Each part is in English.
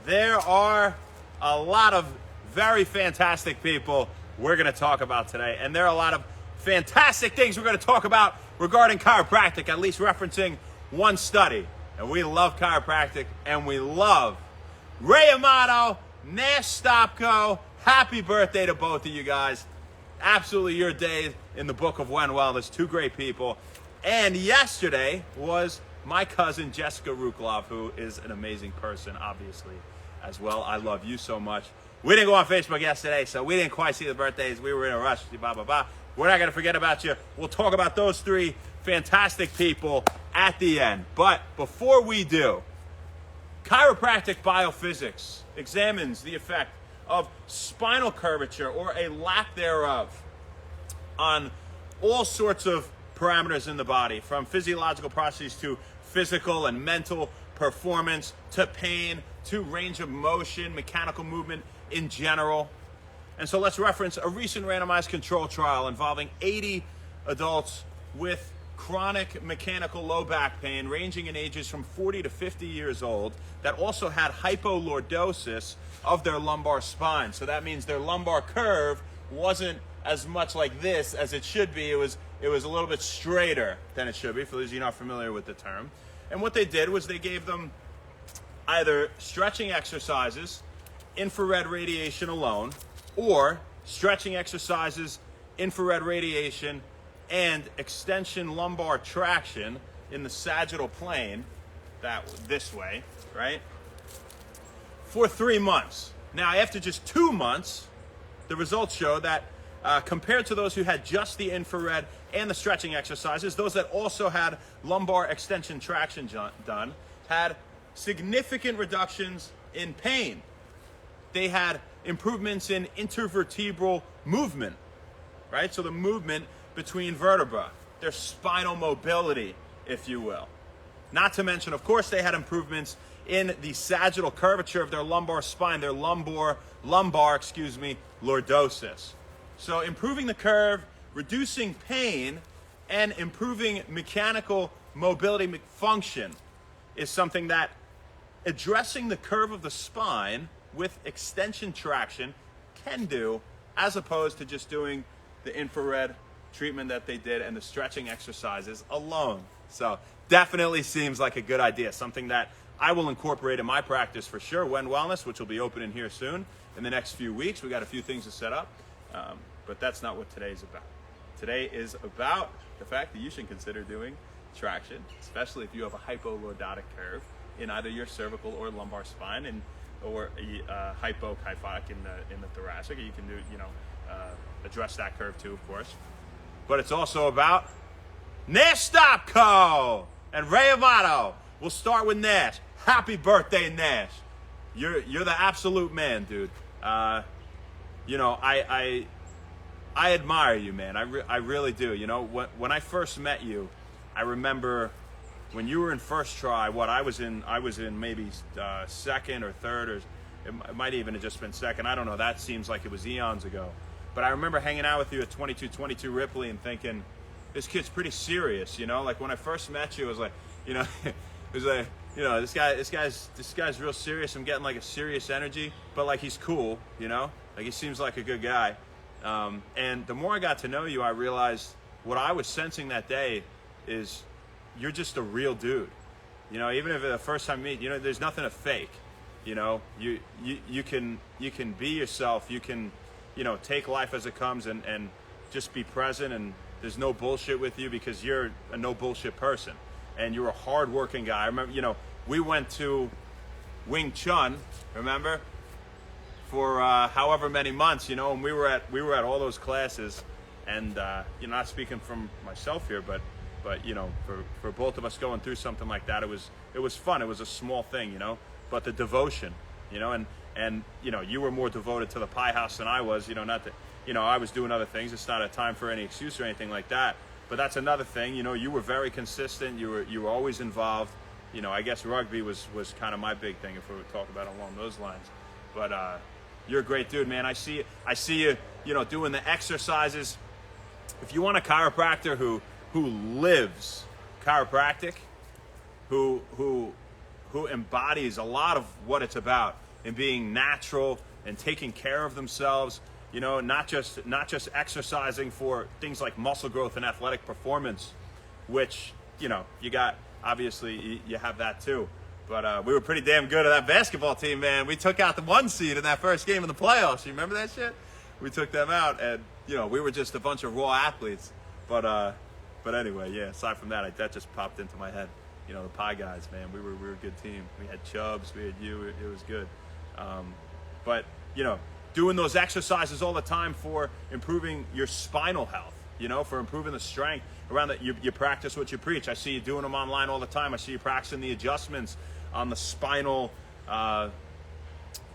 there are a lot of very fantastic people we're going to talk about today, and there are a lot of fantastic things we're going to talk about regarding chiropractic, at least referencing one study. And we love chiropractic, and we love Ray Amato, Nash Stopko. Happy birthday to both of you guys. Absolutely your day in the book of When Wellness. Two great people. And yesterday was my cousin Jessica Ruklov, who is an amazing person, obviously, as well. I love you so much. We didn't go on Facebook yesterday, so we didn't quite see the birthdays. We were in a rush. Blah, blah, blah. We're not going to forget about you. We'll talk about those three fantastic people at the end. But before we do, Chiropractic Biophysics examines the effect of spinal curvature or a lack thereof on all sorts of parameters in the body, from physiological processes to physical and mental performance to pain to range of motion, mechanical movement in general. And so let's reference a recent randomized control trial involving 80 adults with chronic mechanical low back pain ranging in ages from 40 to 50 years old that also had hypolordosis of their lumbar spine. So that means their lumbar curve wasn't as much like this as it should be. It was a little bit straighter than it should be, for those of you not familiar with the term. And what they did was they gave them either stretching exercises, infrared radiation alone, or stretching exercises, infrared radiation, and extension lumbar traction in the sagittal plane, this way, right, for 3 months. Now, after just 2 months, the results show that compared to those who had just the infrared and the stretching exercises, those that also had lumbar extension traction done had significant reductions in pain. They had improvements in intervertebral movement, right? So the movement between vertebrae, their spinal mobility, if you will. Not to mention, of course, they had improvements in the sagittal curvature of their lumbar spine, their lumbar lordosis. So improving the curve, reducing pain, and improving mechanical mobility function is something that addressing the curve of the spine with extension traction can do, as opposed to just doing the infrared treatment that they did and the stretching exercises alone. So definitely seems like a good idea, something that I will incorporate in my practice for sure. When Wellness, which will be opening here soon in the next few weeks. We got a few things to set up, but that's not what today is about. Today is about the fact that you should consider doing traction, especially if you have a hypolordotic curve in either your cervical or lumbar spine, or a hypokyphotic in the thoracic. You can do, address that curve too, of course. But it's also about Nash Stopko and Ray Amato. We'll start with Nash. Happy birthday, Nash. You're the absolute man, dude. I admire you, man. I really do. When I first met you, I remember when you were in first try. I was in maybe second or third, or it might even have just been second. I don't know. That seems like it was eons ago. But I remember hanging out with you at 2222 Ripley and thinking, this kid's pretty serious. Like when I first met you, it was like, it was like, this guy's real serious. I'm getting like a serious energy, but like he's cool. Like he seems like a good guy. And the more I got to know you, I realized what I was sensing that day is you're just a real dude. Even if the first time you meet, there's nothing to fake. You can be yourself. You can, take life as it comes and just be present, and there's no bullshit with you because you're a no bullshit person and you're a hard-working guy. I remember, we went to Wing Chun, remember? For however many months, and we were at all those classes, and not speaking from myself here, but for both of us going through something like that, it was fun. It was a small thing, but the devotion, and you were more devoted to the pie house than I was, not that, I was doing other things. It's not a time for any excuse or anything like that, but that's another thing. You were very consistent. You were always involved. I guess rugby was kind of my big thing, if we would talk about it along those lines, but you're a great dude, man. I see you, doing the exercises. If you want a chiropractor who lives chiropractic, who embodies a lot of what it's about, in being natural and taking care of themselves, you know, not just exercising for things like muscle growth and athletic performance, which, you know, you got, obviously you have that too. But we were pretty damn good at that basketball team, man. We took out the 1 seed in that first game of the playoffs. You remember that shit? We took them out, and, you know, we were just a bunch of raw athletes. But anyway, yeah, aside from that, that just popped into my head. You know, the Pie Guys, man, we were a good team. We had Chubbs, we had you, it was good. But, you know, doing those exercises all the time for improving your spinal health, you know, for improving the strength around that. You practice what you preach. I see you doing them online all the time. I see you practicing the adjustments on the spinal,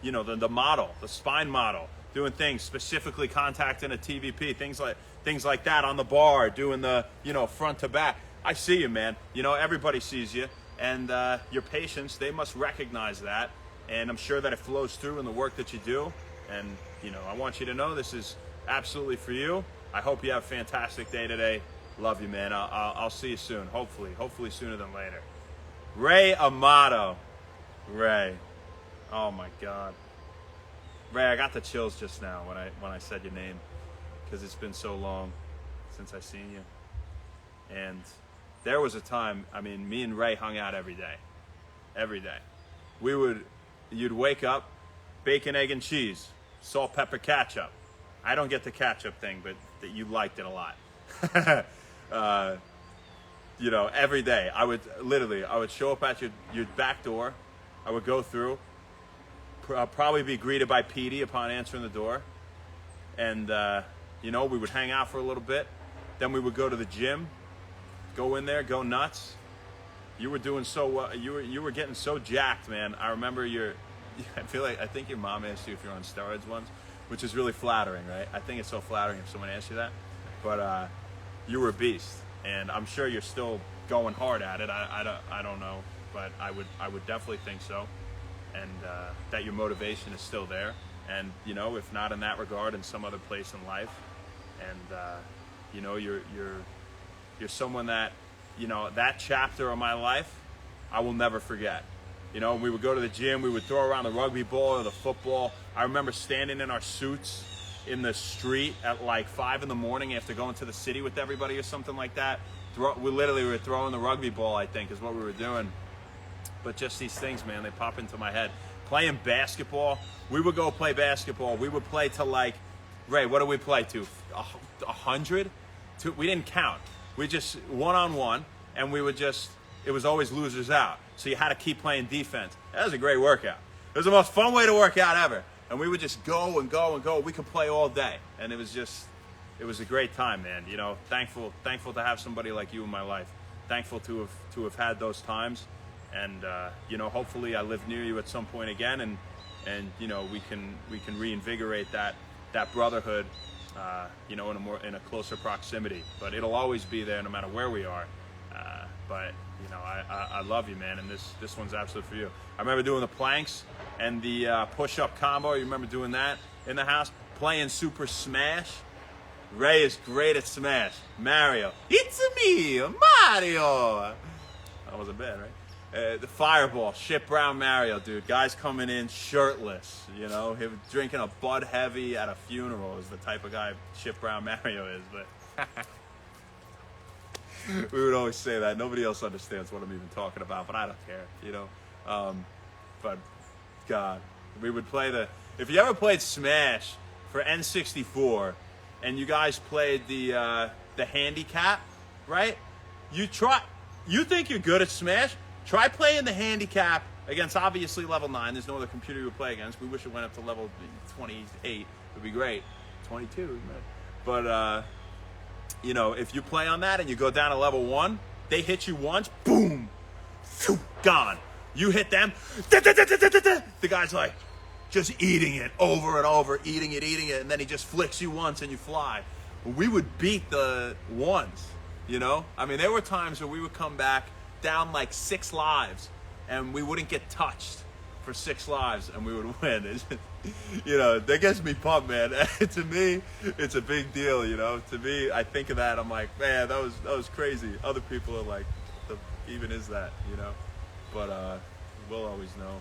you know, the model, the spine model, doing things, specifically contacting a TVP, things like that on the bar, doing the, you know, front to back. I see you, man. You know, everybody sees you, and your patients, they must recognize that, and I'm sure that it flows through in the work that you do. And, you know, I want you to know this is absolutely for you. I hope you have a fantastic day today. Love you, man. I'll see you soon. Hopefully sooner than later. Ray Amato. Ray. Oh my God. Ray, I got the chills just now when I said your name, because it's been so long since I've seen you. And there was a time, I mean, me and Ray hung out every day. Every day. You'd wake up, bacon, egg, and cheese, salt, pepper, ketchup. I don't get the ketchup thing, but that you liked it a lot. You know, every day I would show up at your back door. I would go through, probably be greeted by Petey upon answering the door. And, you know, we would hang out for a little bit. Then we would go to the gym, go in there, go nuts. You were doing so well. You were getting so jacked, man. I remember I think your mom asked you if you're on steroids once, which is really flattering, right? I think it's so flattering if someone asks you that. But you were a beast, and I'm sure you're still going hard at it. I don't know, but I would definitely think so, and that your motivation is still there. And, you know, if not in that regard, in some other place in life, and you know, you're someone that, you know, that chapter of my life I will never forget. You know, we would go to the gym, we would throw around the rugby ball or the football. I remember standing in our suits in the street at like 5 in the morning after going to the city with everybody or something like that. We were throwing the rugby ball, I think, is what we were doing. But just these things, man, they pop into my head. Playing basketball, we would go play basketball. We would play to like, Ray, what did we play to? 100? We didn't count. We just one-on-one, and we would just, it was always losers out. So you had to keep playing defense. That was a great workout. It was the most fun way to work out ever. And we would just go and go and go. We could play all day. And it was a great time, man. You know, thankful to have somebody like you in my life. Thankful to have had those times. And, you know, hopefully I live near you at some point again. And you know, we can reinvigorate that brotherhood, you know, in a closer proximity. But it'll always be there no matter where we are. But, you know, I love you, man, and this one's absolutely for you. I remember doing the planks and the push-up combo. You remember doing that in the house? Playing Super Smash. Ray is great at Smash. Mario. It's me, Mario. That wasn't bad, right? The Fireball. Shit Brown Mario, dude. Guys coming in shirtless, you know. Him drinking a Bud Heavy at a funeral is the type of guy Shit Brown Mario is, but... We would always say that. Nobody else understands what I'm even talking about, but I don't care, you know. But God, we would play if you ever played Smash for N64 and you guys played the handicap, right? You think you're good at Smash? Try playing the handicap against obviously level 9. There's no other computer you would play against. We wish it went up to level 28. It would be great. 22, but you know, if you play on that and you go down to level 1, they hit you once, boom, gone. You hit them, the guy's like just eating it over and over, eating it, and then he just flicks you once and you fly. We would beat the ones, you know? I mean, there were times where we would come back down like 6 lives and we wouldn't get touched for 6 lives and we would win. You know, that gets me pumped, man. To me, it's a big deal, you know. To me, I think of that, I'm like, man, that was crazy. Other people are like, what the even is that, you know? But we'll always know.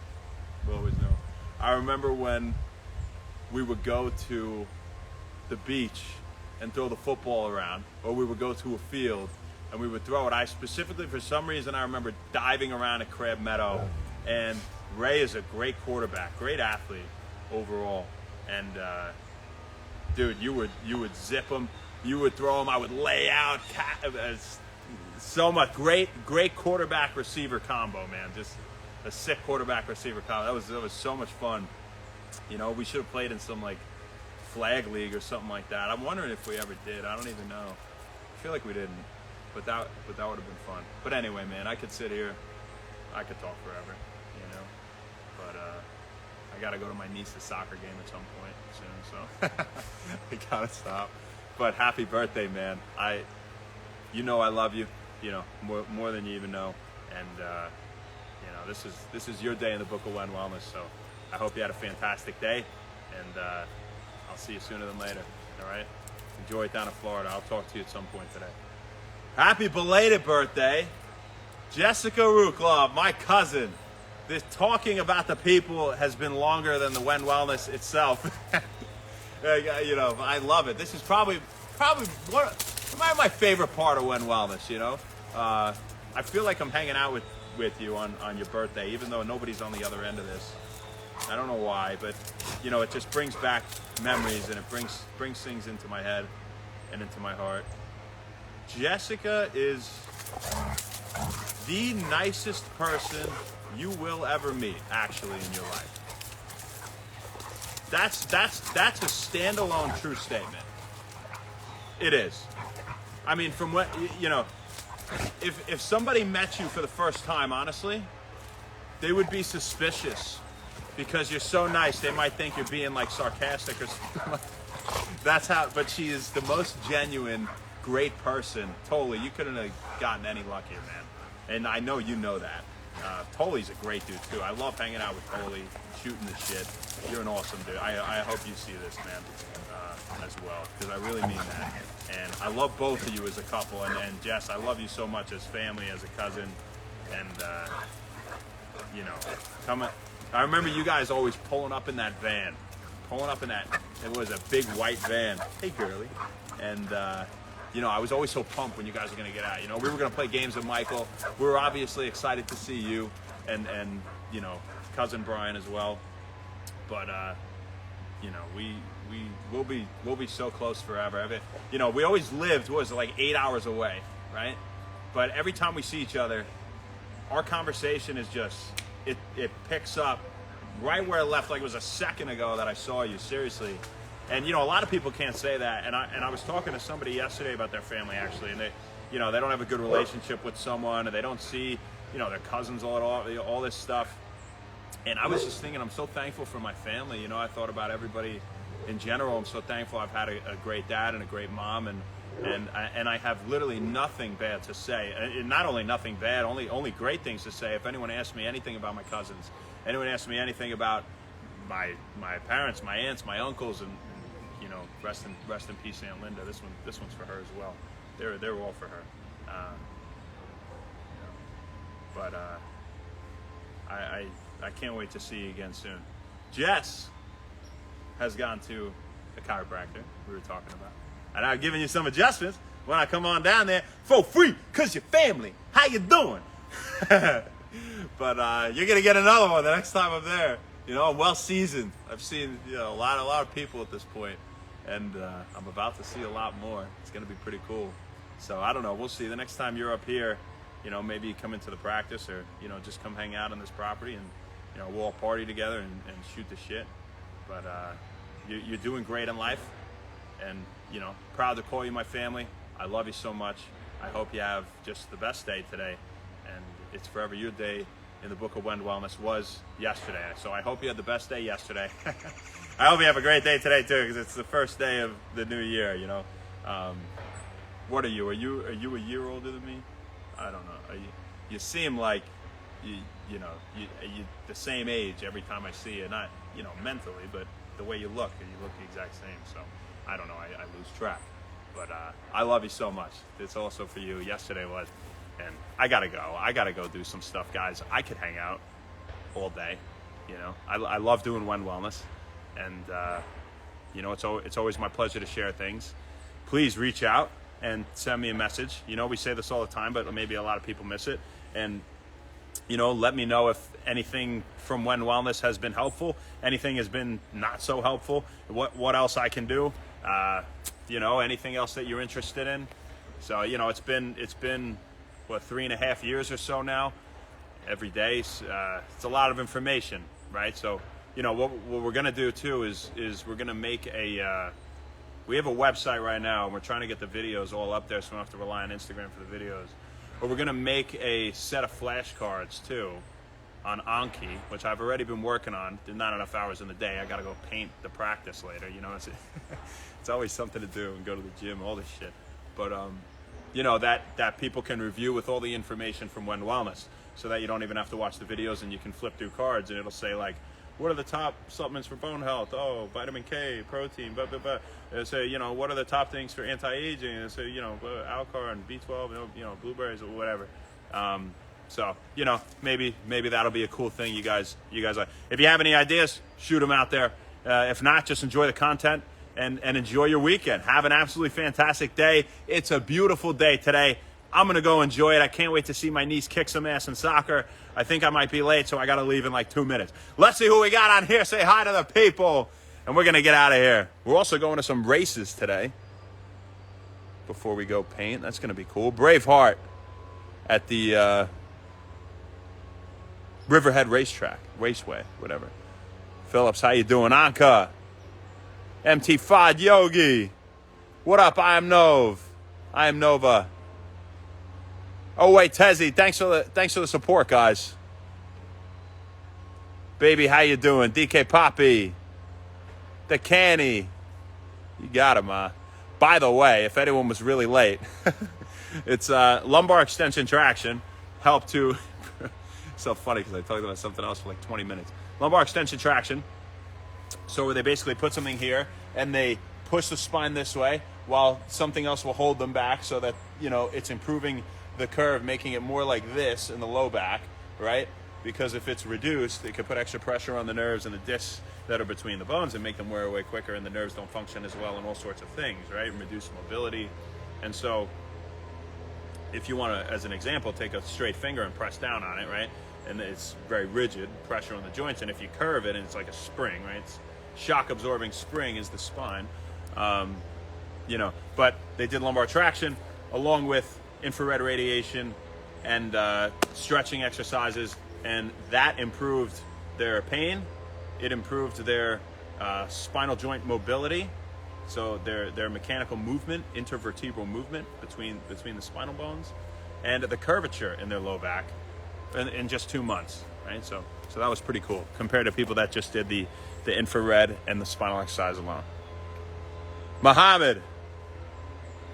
I remember when we would go to the beach and throw the football around, or we would go to a field and we would throw it. I specifically, for some reason, I remember diving around at Crab Meadow, and Ray is a great quarterback, great athlete overall. And dude, you would zip him, you would throw him, I would lay out, so much great quarterback receiver combo, man. Just a sick quarterback receiver combo. That was so much fun. You know, we should have played in some like flag league or something like that. I'm wondering if we ever did. I don't even know. I feel like we didn't, but that would have been fun. But anyway, man, I could sit here, I could talk forever, you know. But I gotta go to my niece's soccer game at some point soon, so I gotta stop. But happy birthday, man. You know I love you, you know, more than you even know. And you know, this is your day in the Book of Wen Wellness. So I hope you had a fantastic day, and I'll see you sooner than later. All right? Enjoy it down in Florida. I'll talk to you at some point today. Happy belated birthday, Jessica Ruklov, my cousin. This talking about the people has been longer than the Wen Wellness itself. You know, I love it. This is probably one of my favorite part of Wen Wellness. You know, I feel like I'm hanging out with you on your birthday, even though nobody's on the other end of this. I don't know why, but you know, it just brings back memories, and it brings things into my head and into my heart. Jessica is the nicest person you will ever meet, actually, in your life. That's a standalone true statement. It is. I mean, from what, you know, if somebody met you for the first time, honestly, they would be suspicious because you're so nice. They might think you're being like sarcastic or something. That's how, but she is the most genuine, great person. Totally, you couldn't have gotten any luckier, man. And I know you know that. Tolly's a great dude too. I love hanging out with Tolly, shooting the shit. You're an awesome dude. I hope you see this, man, as well, because I really mean that. And I love both of you as a couple. And Jess, I love you so much as family, as a cousin. And you know, I remember you guys always pulling up in that van, it was a big white van. Hey, girly. And you know, I was always so pumped when you guys were going to get out. You know, we were going to play games with Michael. We were obviously excited to see you and you know, cousin Brian as well. But you know, we'll be so close forever. You know, we always lived, what was it, like 8 hours away, right? But every time we see each other, our conversation is just it picks up right where it left, like it was a second ago that I saw you, seriously. And you know, a lot of people can't say that. And I was talking to somebody yesterday about their family, actually, and they, you know, they don't have a good relationship with someone, and they don't see, you know, their cousins, all this stuff. And I was just thinking, I'm so thankful for my family. You know, I thought about everybody in general. I'm so thankful I've had a great dad and a great mom, and I have literally nothing bad to say. And not only nothing bad, only great things to say. If anyone asks me anything about my cousins, anyone asks me anything about my parents, my aunts, my uncles, and you know, rest in peace, Aunt Linda. This one's for her as well. They're all for her. But I can't wait to see you again soon. Jess has gone to a chiropractor we were talking about, and I've given you some adjustments when I come on down there for free, cause you're family. How you doing? But you're gonna get another one the next time I'm there. You know, I'm well seasoned. I've seen, you know, a lot of people at this point, and I'm about to see a lot more. It's gonna be pretty cool. So I don't know. We'll see. The next time you're up here, you know, maybe you come into the practice, or you know, just come hang out on this property, and you know, we'll all party together and shoot the shit. But you're doing great in life, and you know, proud to call you my family. I love you so much. I hope you have just the best day today, and it's forever your day in the Book of Wen Wellness was yesterday. So I hope you had the best day yesterday. I hope you have a great day today too, because it's the first day of the new year. You know, what are you? Are you a year older than me? I don't know. You seem like you know you the same age every time I see you. Not, you know, mentally, but the way you look the exact same. So I don't know. I lose track. But I love you so much. It's also for you. Yesterday was. And I gotta go do some stuff, guys. I could hang out all day, You know, I love doing When Wellness, and you know, it's always my pleasure to share things. Please reach out and send me a message. You know, we say this all the time, but maybe a lot of people miss it. And you know, let me know if anything from When Wellness has been helpful, anything has been not so helpful, what else I can do, you know, anything else that you're interested in. So, you know, it's been what, 3.5 years or so now. Every day, it's a lot of information, right? So, you know, what we're gonna do too is we're gonna make we have a website right now, and we're trying to get the videos all up there so we don't have to rely on Instagram for the videos. But we're gonna make a set of flashcards too on Anki, which I've already been working on. There's not enough hours in the day. I gotta go paint the practice later. You know, it's always something to do, and go to the gym, all this shit. But you know, that people can review with all the information from When Wellness, so that you don't even have to watch the videos, and you can flip through cards, and it'll say like, what are the top supplements for bone health? Oh, vitamin K, protein, blah, blah, blah. It'll say, you know, what are the top things for anti-aging? It'll say, you know, Alcar and B12, you know, blueberries or whatever. So, you know, maybe that'll be a cool thing you guys like. If you have any ideas, shoot them out there. If not, just enjoy the content and enjoy your weekend. Have an absolutely fantastic day. It's a beautiful day today. I'm going to go enjoy it. I can't wait to see my niece kick some ass in soccer. I think I might be late, so I got to leave in like 2 minutes. Let's see who we got on here. Say hi to the people, and we're going to get out of here. We're also going to some races today before we go paint. That's going to be cool. Braveheart at the Riverhead Raceway, whatever. Phillips, how you doing? Anka. MT Fod Yogi. What up? I am Nova. Oh wait, Tezzy, thanks for the support, guys. Baby, how you doing? DK Poppy, the Canny, you got him. By the way, if anyone was really late, it's lumbar extension traction. Help to. It's so funny because I talked about something else for like 20 minutes. Lumbar extension traction. So where they basically put something here and they push the spine this way while something else will hold them back, so that, you know, it's improving the curve, making it more like this in the low back, right? Because if it's reduced, it could put extra pressure on the nerves and the discs that are between the bones and make them wear away quicker, and the nerves don't function as well, and all sorts of things, right? And reduce mobility. And so if you want to, as an example, take a straight finger and press down on it, right? And it's very rigid, pressure on the joints. And if you curve it, and it's like a spring, right? It's shock absorbing spring is the spine. You know, but they did lumbar traction along with infrared radiation and stretching exercises, and that improved their pain. It improved their spinal joint mobility, so their mechanical movement, intervertebral movement between the spinal bones, and the curvature in their low back in just 2 months, right? So that was pretty cool compared to people that just did the infrared and the spinal exercise alone. Muhammad,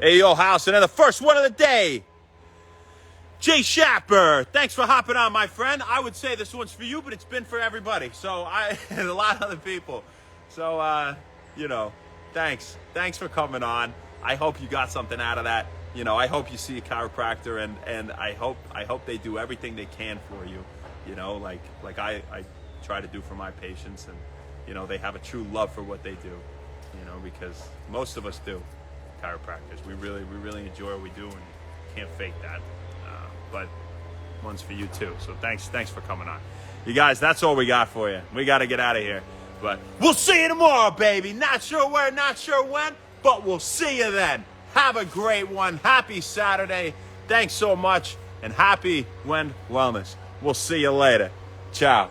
Ayo House, and then the first one of the day, Jay Shapper. Thanks for hopping on, my friend. I would say this one's for you, but it's been for everybody. So and a lot of other people. So, you know, thanks for coming on. I hope you got something out of that. You know, I hope you see a chiropractor, and I hope they do everything they can for you. You know, like I try to do for my patients, and, you know, they have a true love for what they do. You know, because most of us do. Chiropractors, we really enjoy what we do, and can't fake that. But one's for you too. So thanks for coming on. You guys, that's all we got for you. We got to get out of here. But we'll see you tomorrow, baby. Not sure where, not sure when, but we'll see you then. Have a great one. Happy Saturday. Thanks so much, and happy When Wellness. We'll see you later. Ciao.